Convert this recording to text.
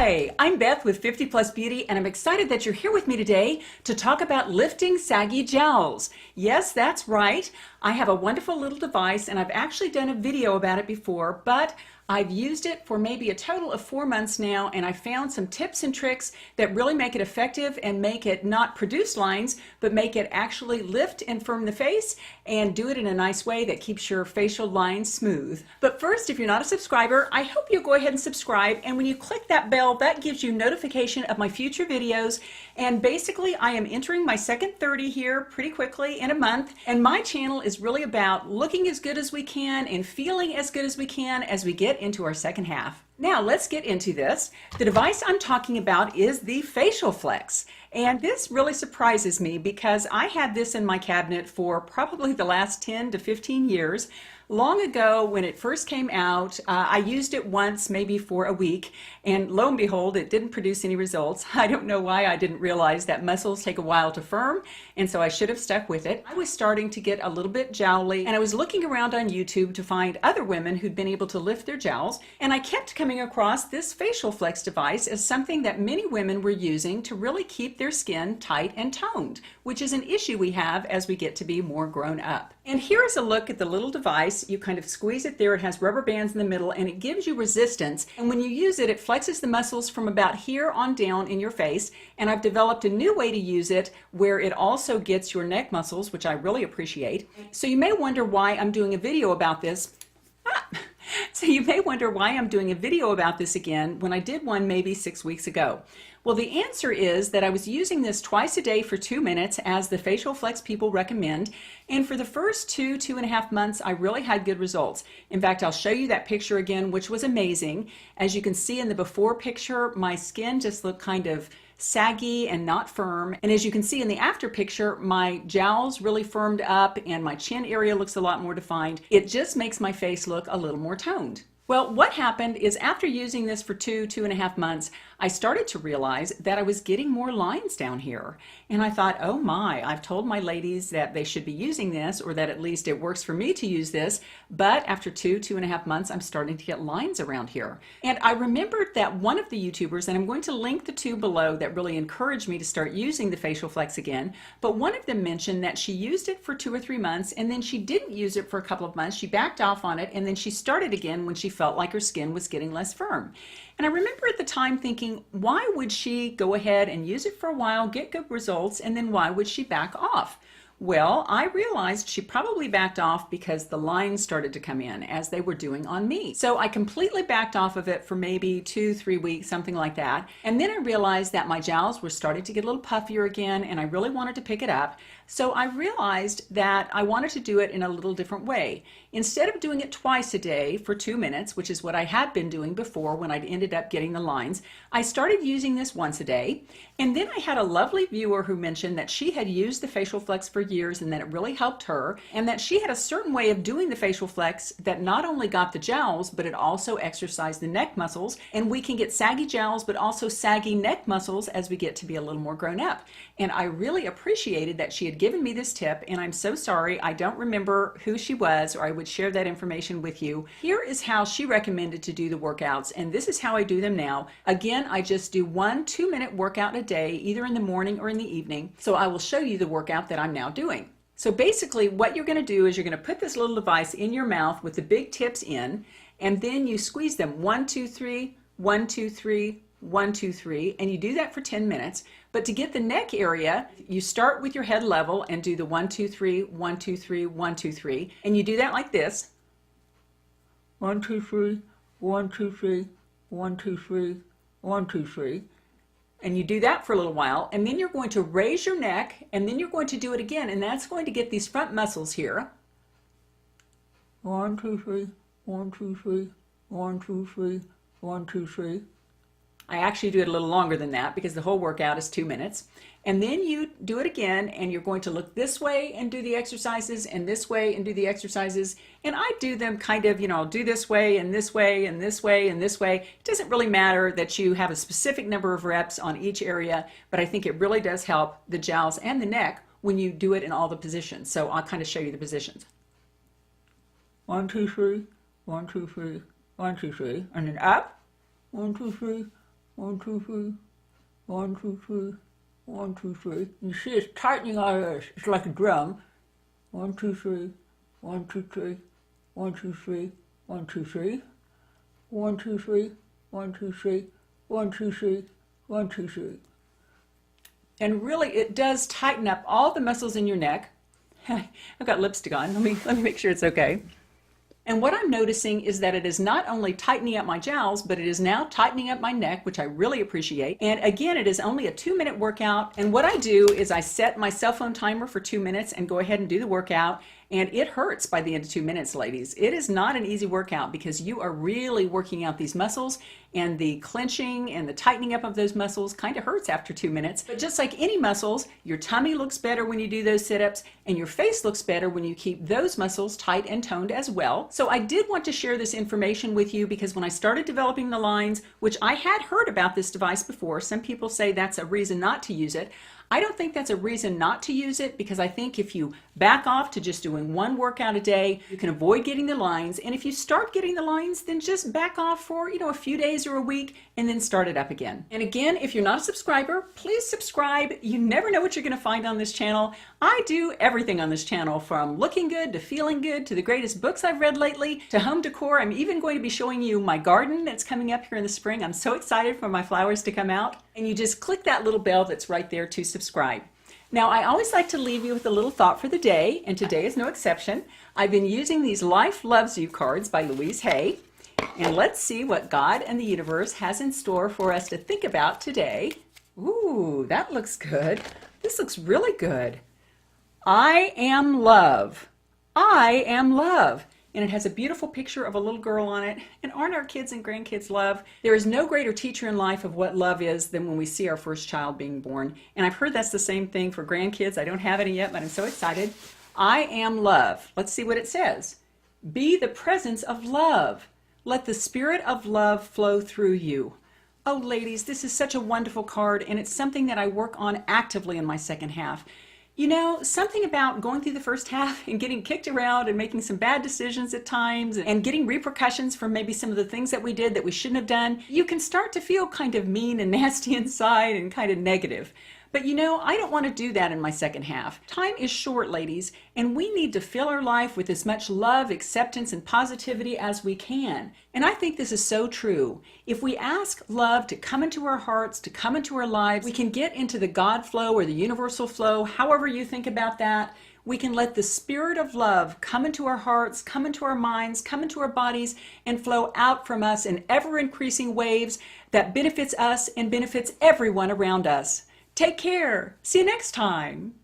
Hi, I'm Beth with 50 Plus Beauty, and I'm excited that you're here with me today to talk about lifting saggy jowls. Yes, that's right. I have a wonderful little device, and I've actually done a video about it before, but I've used it for maybe a total of 4 months now, and I found some tips and tricks that really make it effective and make it not produce lines, but make it actually lift and firm the face and do it in a nice way that keeps your facial lines smooth. But first, if you're not a subscriber, I hope you'll go ahead and subscribe, and when you click that bell, that gives you notification of my future videos. And basically, I am entering my second 30 here pretty quickly in a month, and my channel is really about looking as good as we can and feeling as good as we can as we get into our second half. Now let's get into this. The device I'm talking about is the Facial Flex. And this really surprises me because I had this in my cabinet for probably the last 10 to 15 years. Long ago, when it first came out, I used it once, maybe for a week, and lo and behold, it didn't produce any results. I don't know why. I didn't realize that muscles take a while to firm, and so I should have stuck with it. I was starting to get a little bit jowly, and I was looking around on YouTube to find other women who'd been able to lift their jowls, and I kept coming across this Facial Flex device as something that many women were using to really keep their skin tight and toned, which is an issue we have as we get to be more grown up. And here is a look at the little device. You kind of squeeze it there. It has rubber bands in the middle, and it gives you resistance. And when you use it, it flexes the muscles from about here on down in your face. And I've developed a new way to use it where it also gets your neck muscles, which I really appreciate. So you may wonder why I'm doing a video about this. So you may wonder why I'm doing a video about this again when I did one maybe 6 weeks ago. Well, the answer is that I was using this twice a day for 2 minutes as the Facial Flex people recommend. And for the first 2.5 months, I really had good results. In fact, I'll show you that picture again, which was amazing. As you can see in the before picture, my skin just looked kind of saggy and not firm. And as you can see in the after picture, my jowls really firmed up and my chin area looks a lot more defined. It just makes my face look a little more toned. Well, what happened is after using this for 2.5 months, I started to realize that I was getting more lines down here. And I thought, oh my, I've told my ladies that they should be using this, or that at least it works for me to use this. But after 2.5 months, I'm starting to get lines around here. And I remembered that one of the YouTubers, and I'm going to link the two below that really encouraged me to start using the Facial Flex again, but one of them mentioned that she used it for 2 or 3 months, and then she didn't use it for a couple of months. She backed off on it, and then she started again when she felt like her skin was getting less firm. And I remember at the time thinking, why would she go ahead and use it for a while, get good results, and then why would she back off? Well, I realized she probably backed off because the lines started to come in as they were doing on me. So I completely backed off of it for maybe 2-3 weeks, something like that. And then I realized that my jowls were starting to get a little puffier again, and I really wanted to pick it up. So I realized that I wanted to do it in a little different way. Instead of doing it twice a day for 2 minutes, which is what I had been doing before when I'd ended up getting the lines, I started using this once a day. And then I had a lovely viewer who mentioned that she had used the Facial Flex for years and that it really helped her, and that she had a certain way of doing the Facial Flex that not only got the jowls, but it also exercised the neck muscles. And we can get saggy jowls, but also saggy neck muscles as we get to be a little more grown up. And I really appreciated that she had given me this tip, and I'm so sorry I don't remember who she was, or I would share that information with you. Here is how she recommended to do the workouts, and this is how I do them now. Again, I just do 1 2-minute workout a day, either in the morning or in the evening. So I will show you the workout that I'm now doing. So basically what you're going to do is you're going to put this little device in your mouth with the big tips in, and then you squeeze them 1 2 3 1 2 3 1 2 3, and you do that for 10 minutes. But to get the neck area, you start with your head level and do the 1 2 3 1 2 3 1 2 3, and you do that like this. 1 2 3 1 2 3 1 2 3 1 2 3. And you do that for a little while, and then you're going to raise your neck, and then you're going to do it again, and that's going to get these front muscles here. 1 2 3 1 2 3 1 2 3 1 2 3. I actually do it a little longer than that because the whole workout is 2 minutes. And then you do it again, and you're going to look this way and do the exercises, and this way and do the exercises. And I do them kind of, do this way and this way and this way and this way. It doesn't really matter that you have a specific number of reps on each area, but I think it really does help the jowls and the neck when you do it in all the positions. So I'll kind of show you the positions. 1 2 3 1 2 3 1 2 3, and then up. 1 2 3 1, 2, 3, 1, 2, 3, 1, 2, 3. You see it's tightening out of this. It's like a drum. 1, 2, 3, 1, 2, 3, 1, 2, 3, 1, 2, 3, 1, 2, 3, 1, 2, 3, 1, 2, 3, 1, 2, 3. And really, it does tighten up all the muscles in your neck. I've got lipstick on. Let me make sure it's okay. And what I'm noticing is that it is not only tightening up my jowls, but it is now tightening up my neck, which I really appreciate. And again, it is only a 2-minute workout. And what I do is I set my cell phone timer for 2 minutes and go ahead and do the workout. And it hurts by the end of 2 minutes, ladies. It is not an easy workout because you are really working out these muscles, and the clenching and the tightening up of those muscles kind of hurts after 2 minutes. But just like any muscles, your tummy looks better when you do those sit-ups, and your face looks better when you keep those muscles tight and toned as well. So I did want to share this information with you because when I started developing the lines, which I had heard about this device before, some people say that's a reason not to use it. I don't think that's a reason not to use it because I think if you back off to just doing one workout a day, you can avoid getting the lines. And if you start getting the lines, then just back off for, a few days or a week and then start it up again. And again, if you're not a subscriber, please subscribe. You never know what you're going to find on this channel. I do everything on this channel, from looking good to feeling good to the greatest books I've read lately to home decor. I'm even going to be showing you my garden that's coming up here in the spring. I'm so excited for my flowers to come out. And you just click that little bell that's right there to subscribe. Now, I always like to leave you with a little thought for the day, and today is no exception. I've been using these Life Loves You cards by Louise Hay. And let's see what God and the universe has in store for us to think about today. Ooh, that looks good. This looks really good. I am love. I am love. And it has a beautiful picture of a little girl on it. And aren't our kids and grandkids love? There is no greater teacher in life of what love is than when we see our first child being born. And I've heard that's the same thing for grandkids. I don't have any yet, but I'm so excited. I am love. Let's see what it says. Be the presence of love. Let the spirit of love flow through you. Oh, ladies, this is such a wonderful card, and it's something that I work on actively in my second half. Something about going through the first half and getting kicked around and making some bad decisions at times and getting repercussions from maybe some of the things that we did that we shouldn't have done. You can start to feel kind of mean and nasty inside and kind of negative. But I don't want to do that in my second half. Time is short, ladies, and we need to fill our life with as much love, acceptance, and positivity as we can. And I think this is so true. If we ask love to come into our hearts, to come into our lives, we can get into the God flow or the universal flow, however you think about that. We can let the spirit of love come into our hearts, come into our minds, come into our bodies, and flow out from us in ever-increasing waves that benefits us and benefits everyone around us. Take care. See you next time.